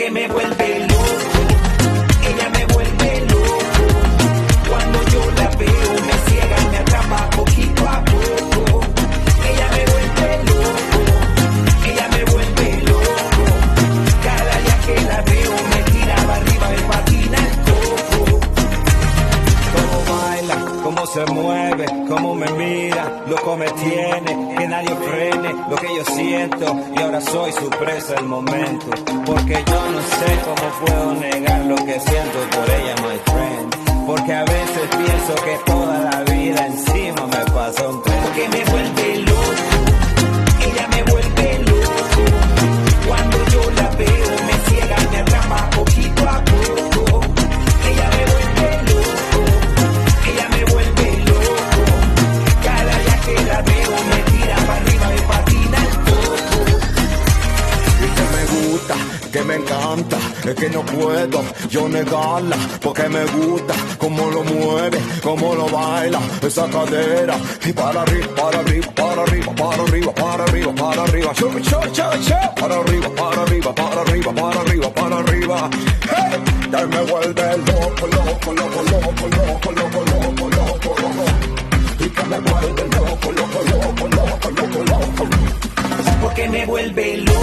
porque me vuelve loco, ella me vuelve loco, cuando yo la veo me ciega y me atrapa poquito a poco, ella me vuelve loco, ella me vuelve loco, cada día que la veo me tira para arriba, me patina el coco, cómo baila, cómo se mueve, cómo me mira, loco me tiene, que nadie frene lo que yo siento, y ahora soy su presa el momento, porque yo no sé cómo puedo negar lo que siento por ella, my friend, porque a veces pienso que toda la vida encima me pasa un tren, porque me vuelve loco, ella me vuelve loco, cuando yo la veo me ciega, me atrapa poquito a poco, ella me vuelve loco, ella me vuelve loco, cada día que la veo me tira para arriba, me patina el coco. Y que me gusta, que me encanta, es que no puedo yo negarla, porque me gusta cómo lo mueve, cómo lo baila, esa cadera, y para arriba, para arriba, para arriba, para arriba, para arriba, para arriba, cho, cho, cho, cho, para arriba, para arriba, para arriba, para arriba, para arriba, hey, que me vuelve loco, loco, loco, loco, loco, loco, loco, loco, loco, y que me vuelve loco, loco, loco, loco, loco, loco, porque me vuelve loco,